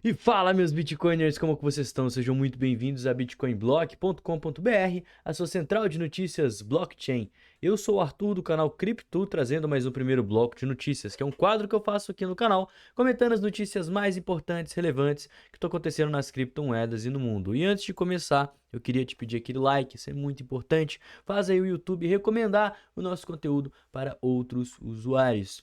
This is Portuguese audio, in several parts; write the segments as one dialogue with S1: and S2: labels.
S1: E fala, meus Bitcoiners, como que vocês estão? Sejam muito bem-vindos a bitcoinblock.com.br, a sua central de notícias blockchain. Eu sou o Arthur do canal Cripto, trazendo mais um primeiro bloco de notícias, que é um quadro que eu faço aqui no canal, comentando as notícias mais importantes, relevantes, que estão acontecendo nas criptomoedas e no mundo. E antes de começar, eu queria te pedir aquele like, isso é muito importante. Faz aí o YouTube recomendar o nosso conteúdo para outros usuários.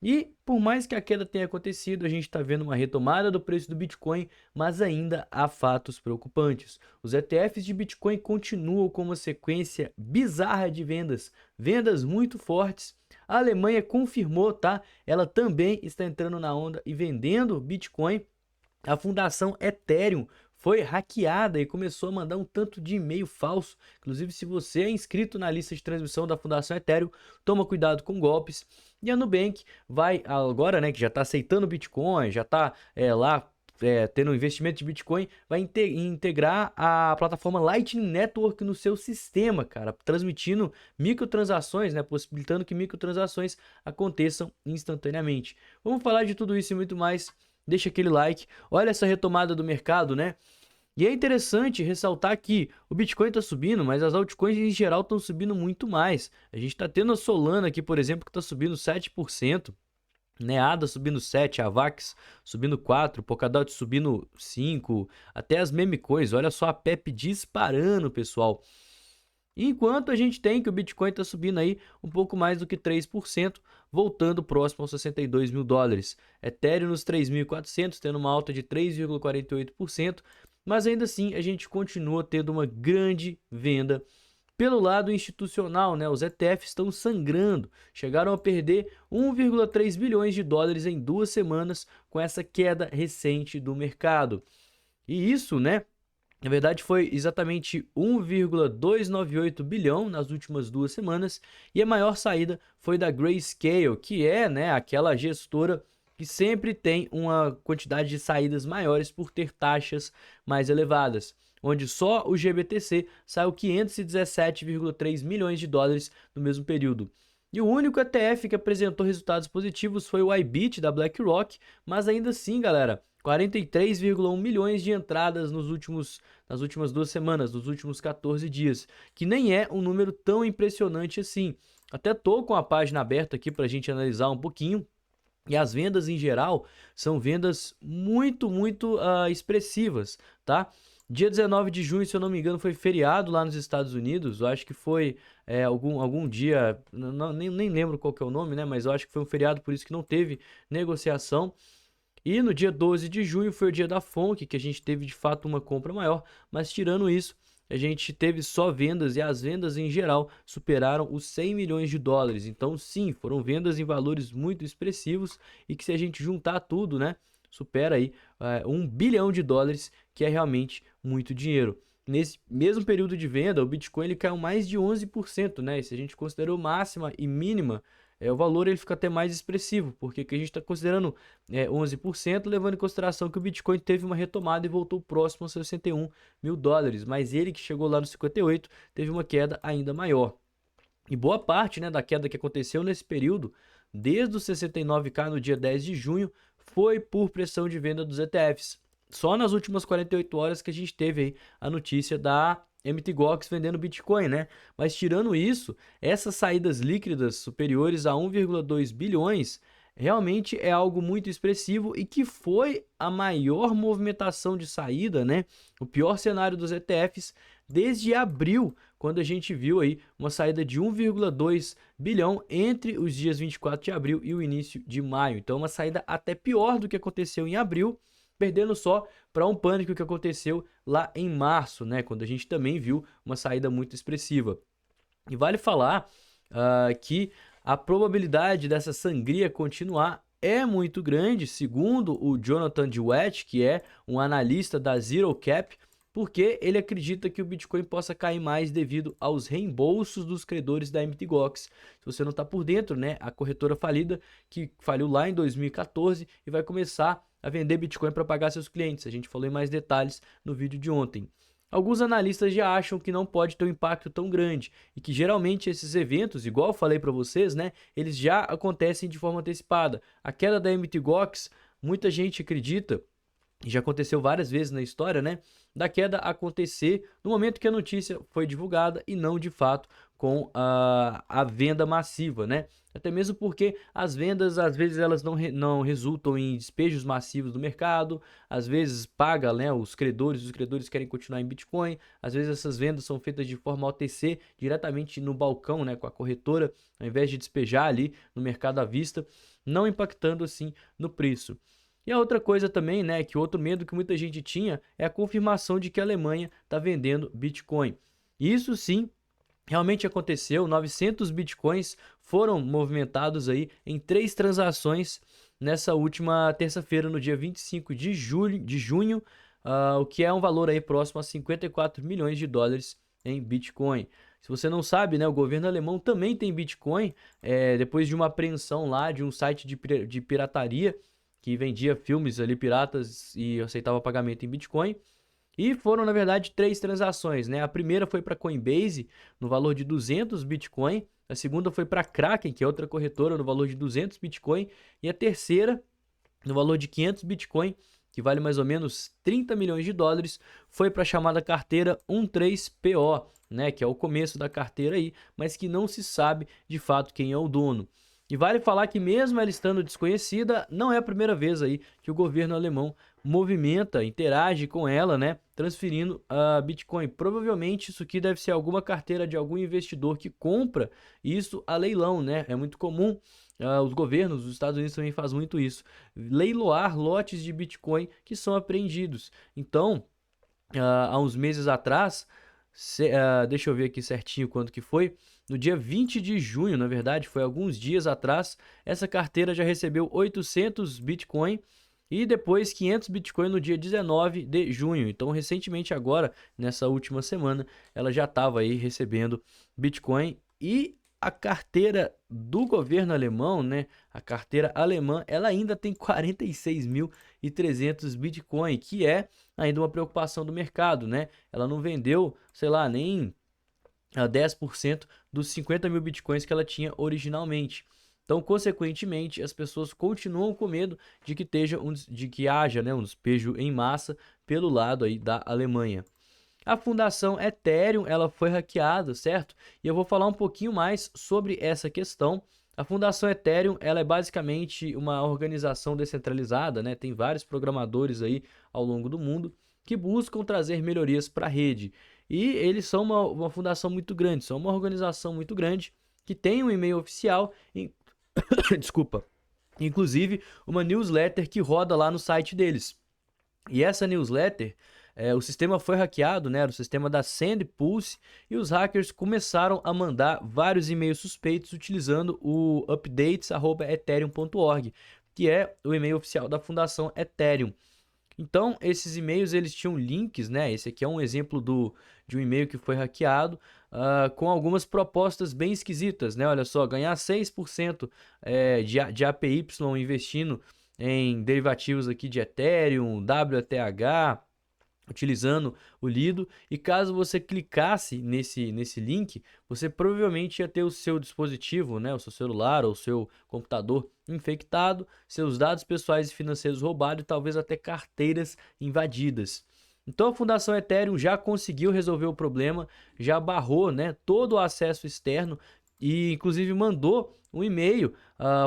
S1: E por mais que a queda tenha acontecido, a gente está vendo uma retomada do preço do Bitcoin, mas ainda há fatos preocupantes. Os ETFs de Bitcoin continuam com uma sequência bizarra de vendas, vendas muito fortes. A Alemanha confirmou, tá? Ela também está entrando na onda e vendendo Bitcoin. A fundação Ethereum foi hackeada e começou a mandar um tanto de e-mail falso. Inclusive, se você é inscrito na lista de transmissão da Fundação Ethereum, toma cuidado com golpes. E a Nubank vai agora, né, que já está aceitando Bitcoin, já está lá tendo investimento de Bitcoin, vai integrar a plataforma Lightning Network no seu sistema, cara, transmitindo microtransações, né, possibilitando que microtransações aconteçam instantaneamente. Vamos falar de tudo isso e muito mais. Deixa aquele like. Olha essa retomada do mercado, né? E é interessante ressaltar que o Bitcoin está subindo, mas as altcoins em geral estão subindo muito mais. A gente está tendo a Solana aqui, por exemplo, que está subindo 7%, né? A ADA subindo 7%, a VAX subindo 4%, Polkadot subindo 5%, até as meme coins. Olha só a PEP disparando, pessoal. Enquanto a gente tem que o Bitcoin está subindo aí um pouco mais do que 3%, voltando próximo aos 62 mil dólares. Ethereum nos 3.400, tendo uma alta de 3,48%, mas ainda assim a gente continua tendo uma grande venda pelo lado institucional, né? Os ETFs estão sangrando, chegaram a perder 1,3 bilhões de dólares em 2 semanas com essa queda recente do mercado. E isso, né? Na verdade, foi exatamente 1,298 bilhão nas últimas 2 semanas, e a maior saída foi da Grayscale, que é, né, aquela gestora que sempre tem uma quantidade de saídas maiores por ter taxas mais elevadas, onde só o GBTC saiu 517,3 milhões de dólares no mesmo período. E o único ETF que apresentou resultados positivos foi o IBIT da BlackRock, mas ainda assim, galera, 43,1 milhões de entradas nas últimas 2 semanas, nos últimos 14 dias, que nem é um número tão impressionante assim. Até tô com a página aberta aqui para a gente analisar um pouquinho. E as vendas em geral são vendas muito expressivas, tá? Dia 19 de junho, se eu não me engano, foi feriado lá nos Estados Unidos. Eu acho que foi algum dia, nem lembro qual que é o nome, né? Mas eu acho que foi um feriado, por isso que não teve negociação. E no dia 12 de junho foi o dia da FONC, que a gente teve de fato uma compra maior, mas tirando isso, a gente teve só vendas e as vendas em geral superaram os 100 milhões de dólares. Então, sim, foram vendas em valores muito expressivos e que se a gente juntar tudo, né, supera aí 1 bilhão de dólares, que é realmente muito dinheiro. Nesse mesmo período de venda, o Bitcoin ele caiu mais de 11%, né? E se a gente considerou máxima e mínima, o valor ele fica até mais expressivo, porque que a gente está considerando 11%, levando em consideração que o Bitcoin teve uma retomada e voltou próximo aos 61 mil dólares, mas ele que chegou lá no 58 teve uma queda ainda maior. E boa parte, né, da queda que aconteceu nesse período, desde os 69k no dia 10 de junho, foi por pressão de venda dos ETFs. Só nas últimas 48 horas que a gente teve aí a notícia da Mt. Gox vendendo Bitcoin, né? Mas tirando isso, essas saídas líquidas superiores a 1,2 bilhões realmente é algo muito expressivo e que foi a maior movimentação de saída, né? O pior cenário dos ETFs desde abril, quando a gente viu aí uma saída de 1,2 bilhão entre os dias 24 de abril e o início de maio. Então, uma saída até pior do que aconteceu em abril, perdendo só para um pânico que aconteceu lá em março, né, quando a gente também viu uma saída muito expressiva. E vale falar que a probabilidade dessa sangria continuar é muito grande, segundo o Jonathan Dweck, que é um analista da Zero Cap, porque ele acredita que o Bitcoin possa cair mais devido aos reembolsos dos credores da Mt. Gox. Se você não está por dentro, né, a corretora falida que faliu lá em 2014 e vai começar a vender Bitcoin para pagar seus clientes. A gente falou em mais detalhes no vídeo de ontem. Alguns analistas já acham que não pode ter um impacto tão grande e que geralmente esses eventos, igual eu falei para vocês, né, eles já acontecem de forma antecipada. A queda da Mt. Gox, muita gente acredita e já aconteceu várias vezes na história, né, da queda acontecer no momento que a notícia foi divulgada e não de fato com a venda massiva, né? Até mesmo porque as vendas, às vezes, elas não resultam em despejos massivos do mercado, às vezes paga, né, os credores querem continuar em Bitcoin, às vezes essas vendas são feitas de forma OTC, diretamente no balcão, né, com a corretora, ao invés de despejar ali no mercado à vista, não impactando assim no preço. E a outra coisa também, né, que outro medo que muita gente tinha é a confirmação de que a Alemanha está vendendo Bitcoin. Isso sim, realmente aconteceu. 900 Bitcoins foram movimentados aí em 3 transações nessa última terça-feira, no dia 25 de junho, o que é um valor aí próximo a 54 milhões de dólares em Bitcoin. Se você não sabe, né, o governo alemão também tem Bitcoin, depois de uma apreensão lá de um site de pirataria que vendia filmes ali piratas e aceitava pagamento em Bitcoin. E foram, na verdade, 3 transações, né? A primeira foi para Coinbase, no valor de 200 Bitcoin. A segunda foi para Kraken, que é outra corretora, no valor de 200 Bitcoin. E a terceira, no valor de 500 Bitcoin, que vale mais ou menos 30 milhões de dólares, foi para a chamada carteira 13PO, né? Que é o começo da carteira aí, mas que não se sabe de fato quem é o dono. E vale falar que mesmo ela estando desconhecida, não é a primeira vez aí que o governo alemão movimenta, interage com ela, né, transferindo a Bitcoin. Provavelmente isso aqui deve ser alguma carteira de algum investidor que compra isso a leilão, né? É muito comum, os governos dos Estados Unidos também fazem muito isso, leiloar lotes de Bitcoin que são apreendidos. Então, há uns meses atrás, deixa eu ver aqui certinho quanto que foi. No dia 20 de junho, na verdade, foi alguns dias atrás, essa carteira já recebeu 800 Bitcoin e depois 500 Bitcoin no dia 19 de junho. Então, recentemente agora, nessa última semana, ela já estava aí recebendo Bitcoin. E a carteira do governo alemão, né, a carteira alemã, ela ainda tem 46.300 Bitcoin, que é ainda uma preocupação do mercado, né? Ela não vendeu, sei lá, nem a 10% dos 50 mil Bitcoins que ela tinha originalmente. Então, consequentemente, as pessoas continuam com medo de que haja, né, um despejo em massa pelo lado aí da Alemanha. A fundação Ethereum, ela foi hackeada, certo? E eu vou falar um pouquinho mais sobre essa questão. A fundação Ethereum, ela é basicamente uma organização descentralizada, né? Tem vários programadores aí ao longo do mundo que buscam trazer melhorias para a rede. E eles são uma fundação muito grande, são uma organização muito grande que tem um e-mail oficial, desculpa, inclusive uma newsletter que roda lá no site deles. E essa newsletter, o sistema foi hackeado, né? Era o sistema da SendPulse, e os hackers começaram a mandar vários e-mails suspeitos utilizando o updates@ethereum.org, que é o e-mail oficial da Fundação Ethereum. Então, esses e-mails eles tinham links, né? Esse aqui é um exemplo de um e-mail que foi hackeado, com algumas propostas bem esquisitas, né? Olha só, ganhar 6% de APY investindo em derivativos aqui de Ethereum, WTH, utilizando o Lido. E caso você clicasse nesse link, você provavelmente ia ter o seu dispositivo, né, o seu celular ou o seu computador infectado, seus dados pessoais e financeiros roubados e talvez até carteiras invadidas. Então a Fundação Ethereum já conseguiu resolver o problema, já barrou, né, todo o acesso externo e inclusive mandou um e-mail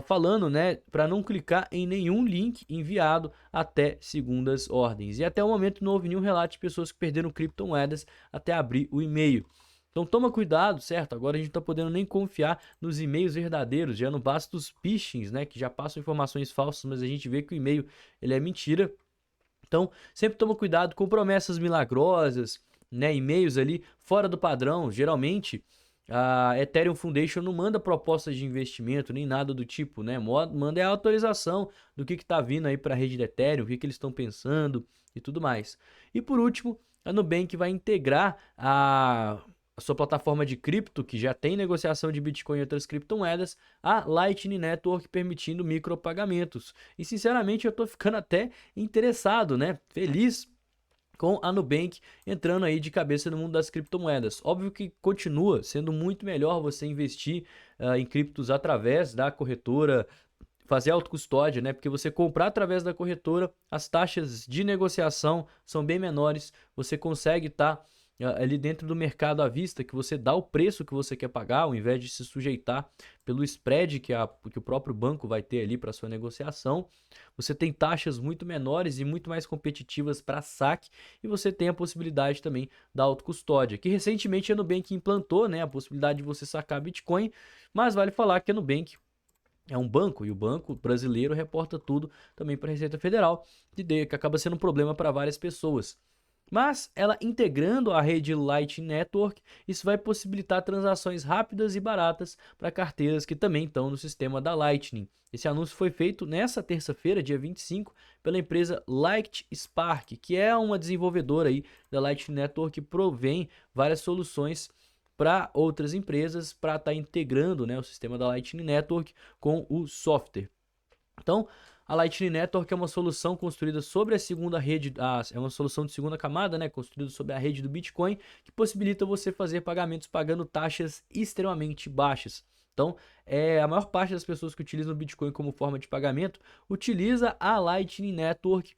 S1: falando, né, para não clicar em nenhum link enviado até segundas ordens. E até o momento não houve nenhum relato de pessoas que perderam criptomoedas até abrir o e-mail. Então toma cuidado, certo? Agora a gente não está podendo nem confiar nos e-mails verdadeiros, já não basta os phishings, né, que já passam informações falsas, mas a gente vê que o e-mail ele é mentira. Então sempre toma cuidado com promessas milagrosas, né, e-mails ali fora do padrão. Geralmente a Ethereum Foundation não manda propostas de investimento nem nada do tipo, né? Manda a autorização do que está vindo aí para a rede da Ethereum, o que eles estão pensando e tudo mais. E por último, a Nubank vai integrar a sua plataforma de cripto, que já tem negociação de Bitcoin e outras criptomoedas, a Lightning Network, permitindo micropagamentos. E sinceramente eu estou ficando até interessado, né? Feliz com a Nubank entrando aí de cabeça no mundo das criptomoedas. Óbvio que continua sendo muito melhor você investir em criptos através da corretora fazer autocustódia, né? Porque você comprar através da corretora, as taxas de negociação são bem menores, você consegue estar ali dentro do mercado à vista, que você dá o preço que você quer pagar, ao invés de se sujeitar pelo spread que o próprio banco vai ter ali para sua negociação. Você tem taxas muito menores e muito mais competitivas para saque, e você tem a possibilidade também da autocustódia, que recentemente a Nubank implantou, né, a possibilidade de você sacar Bitcoin, mas vale falar que a Nubank é um banco, e o banco brasileiro reporta tudo também para a Receita Federal, que acaba sendo um problema para várias pessoas. Mas ela integrando a rede Lightning Network, isso vai possibilitar transações rápidas e baratas para carteiras que também estão no sistema da Lightning. Esse anúncio foi feito nessa terça-feira, dia 25, pela empresa Lightspark, que é uma desenvolvedora aí da Lightning Network que provém várias soluções para outras empresas para estar integrando, né, o sistema da Lightning Network com o software. Então, a Lightning Network é uma solução construída sobre a segunda rede, é uma solução de segunda camada, né, construída sobre a rede do Bitcoin, que possibilita você fazer pagamentos pagando taxas extremamente baixas. Então, a maior parte das pessoas que utilizam o Bitcoin como forma de pagamento utiliza a Lightning Network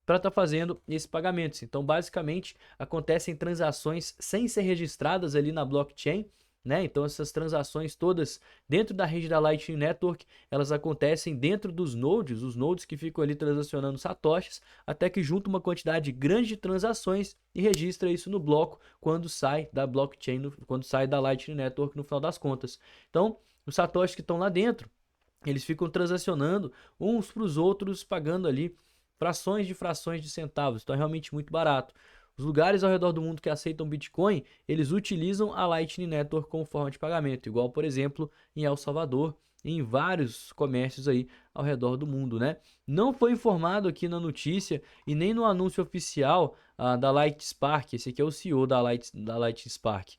S1: para estar fazendo esses pagamentos. Então, basicamente, acontecem transações sem ser registradas ali na blockchain, né? Então, essas transações todas dentro da rede da Lightning Network, elas acontecem dentro dos nodes, os nodes que ficam ali transacionando satoshis, até que junta uma quantidade grande de transações e registra isso no bloco quando sai da blockchain, quando sai da Lightning Network no final das contas. Então, os satoshis que estão lá dentro, eles ficam transacionando uns para os outros, pagando ali frações de centavos. Então é realmente muito barato. Os lugares ao redor do mundo que aceitam Bitcoin, eles utilizam a Lightning Network como forma de pagamento, igual, por exemplo, em El Salvador e em vários comércios aí ao redor do mundo, né? Não foi informado aqui na notícia e nem no anúncio oficial da Lightspark, esse aqui é o CEO da Lightspark.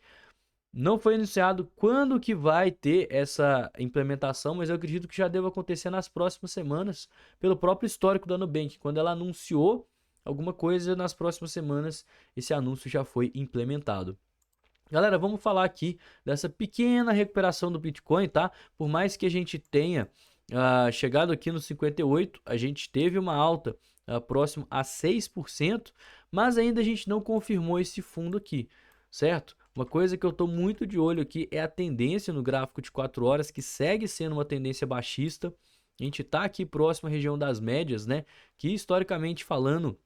S1: Não foi anunciado quando que vai ter essa implementação, mas eu acredito que já deva acontecer nas próximas semanas, pelo próprio histórico da Nubank. Quando ela anunciou alguma coisa, nas próximas semanas esse anúncio já foi implementado. Galera, vamos falar aqui dessa pequena recuperação do Bitcoin, tá? Por mais que a gente tenha chegado aqui no 58, a gente teve uma alta próximo a 6%, mas ainda a gente não confirmou esse fundo aqui, certo? Uma coisa que eu estou muito de olho aqui é a tendência no gráfico de 4 horas, que segue sendo uma tendência baixista. A gente está aqui próximo à região das médias, né? Que historicamente falando,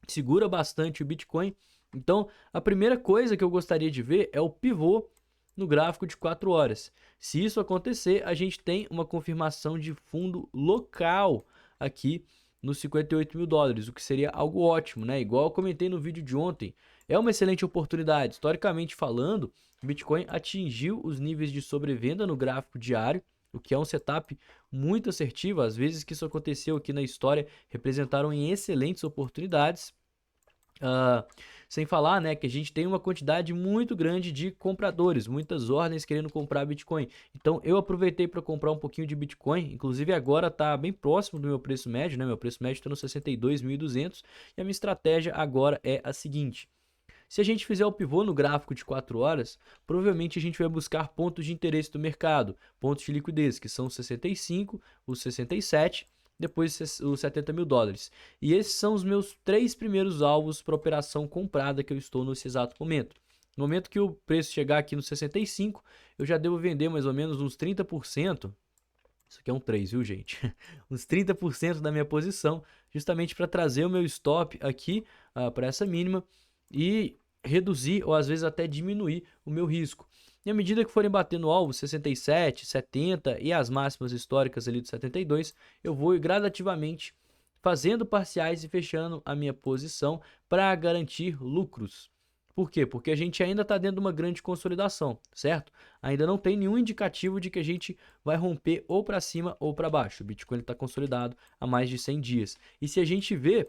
S1: segura bastante o Bitcoin. Então, a primeira coisa que eu gostaria de ver é o pivô no gráfico de 4 horas. Se isso acontecer, a gente tem uma confirmação de fundo local aqui nos 58 mil dólares, o que seria algo ótimo, né? Igual eu comentei no vídeo de ontem, é uma excelente oportunidade. Historicamente falando, o Bitcoin atingiu os níveis de sobrevenda no gráfico diário, o que é um setup muito assertivo. Às vezes que isso aconteceu aqui na história representaram em excelentes oportunidades. Sem falar, né, que a gente tem uma quantidade muito grande de compradores, muitas ordens querendo comprar Bitcoin. Então eu aproveitei para comprar um pouquinho de Bitcoin, inclusive agora está bem próximo do meu preço médio, né? Meu preço médio está no 62.200 e a minha estratégia agora é a seguinte: se a gente fizer o pivô no gráfico de 4 horas, provavelmente a gente vai buscar pontos de interesse do mercado, pontos de liquidez, que são os 65, os 67, depois os 70 mil dólares. E esses são os meus 3 primeiros alvos para operação comprada que eu estou nesse exato momento. No momento que o preço chegar aqui no 65, eu já devo vender mais ou menos uns 30%. Isso aqui é um 3, viu, gente? Uns 30% da minha posição, justamente para trazer o meu stop aqui para essa mínima e reduzir ou às vezes até diminuir o meu risco. E à medida que forem batendo alvos 67, 70 e as máximas históricas ali de 72, eu vou gradativamente fazendo parciais e fechando a minha posição para garantir lucros. Por quê? Porque a gente ainda está dentro de uma grande consolidação, certo? Ainda não tem nenhum indicativo de que a gente vai romper ou para cima ou para baixo. O Bitcoin está consolidado há mais de 100 dias. E se a gente vê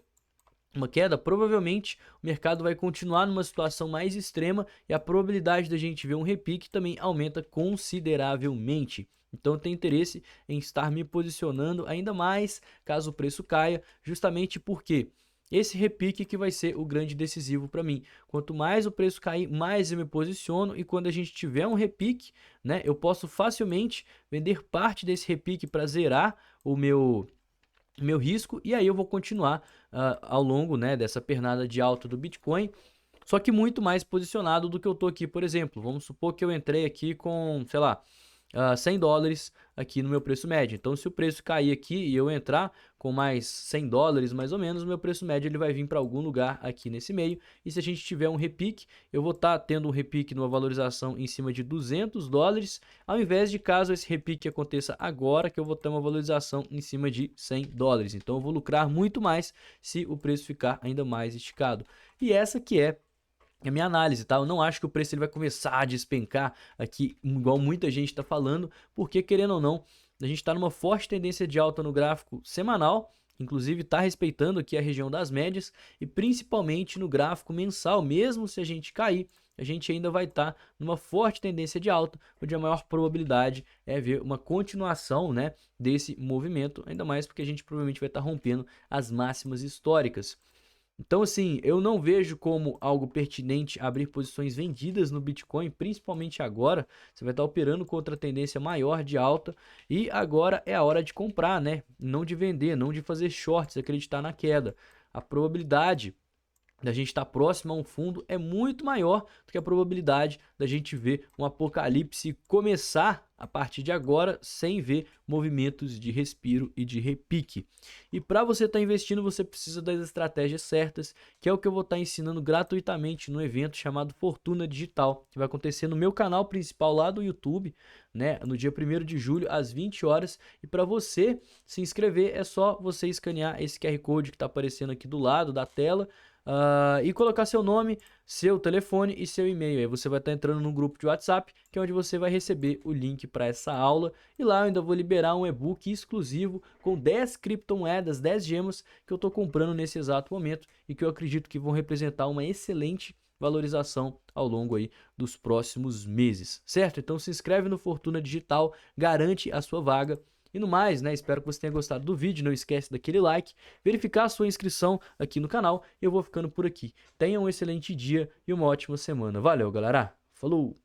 S1: uma queda, provavelmente o mercado vai continuar numa situação mais extrema e a probabilidade da gente ver um repique também aumenta consideravelmente. Então eu tenho interesse em estar me posicionando ainda mais caso o preço caia, justamente porque esse repique que vai ser o grande decisivo para mim. Quanto mais o preço cair, mais eu me posiciono, e quando a gente tiver um repique, né, eu posso facilmente vender parte desse repique para zerar o meu risco, e aí eu vou continuar ao longo, né, dessa pernada de alta do Bitcoin, só que muito mais posicionado do que eu tô aqui, por exemplo. Vamos supor que eu entrei aqui com, sei lá, $100 aqui no meu preço médio. Então, se o preço cair aqui e eu entrar com mais $100 mais ou menos, o meu preço médio ele vai vir para algum lugar aqui nesse meio. E se a gente tiver um repique, eu vou estar tendo um repique numa valorização em cima de $200, ao invés de, caso esse repique aconteça agora, que eu vou ter uma valorização em cima de $100. Então, eu vou lucrar muito mais se o preço ficar ainda mais esticado. E essa que é a minha análise, tá? Eu não acho que o preço ele vai começar a despencar aqui, igual muita gente está falando, porque, querendo ou não, a gente está numa forte tendência de alta no gráfico semanal, inclusive está respeitando aqui a região das médias, e principalmente no gráfico mensal. Mesmo se a gente cair, a gente ainda vai estar numa forte tendência de alta, onde a maior probabilidade é ver uma continuação, né, desse movimento, ainda mais porque a gente provavelmente vai estar rompendo as máximas históricas. Então, assim, eu não vejo como algo pertinente abrir posições vendidas no Bitcoin, principalmente agora. Você vai estar operando contra a tendência maior de alta, e agora é a hora de comprar, né? Não de vender, não de fazer shorts, acreditar na queda. A probabilidade da gente estar próximo a um fundo é muito maior do que a probabilidade da gente ver um apocalipse começar a partir de agora sem ver movimentos de respiro e de repique. E para você estar investindo, você precisa das estratégias certas, que é o que eu vou estar ensinando gratuitamente no evento chamado Fortuna Digital, que vai acontecer no meu canal principal lá do YouTube, né, no dia 1º de julho às 20 horas. E para você se inscrever é só você escanear esse QR Code que está aparecendo aqui do lado da tela, e colocar seu nome, seu telefone e seu e-mail. Aí você vai estar entrando no grupo de WhatsApp, que é onde você vai receber o link para essa aula. E lá eu ainda vou liberar um e-book exclusivo com 10 criptomoedas, 10 gemas que eu estou comprando nesse exato momento e que eu acredito que vão representar uma excelente valorização ao longo aí dos próximos meses, certo? Então se inscreve no Fortuna Digital, garante a sua vaga. E no mais, né, espero que você tenha gostado do vídeo, não esquece daquele like, verificar a sua inscrição aqui no canal, e eu vou ficando por aqui. Tenha um excelente dia e uma ótima semana. Valeu, galera! Falou!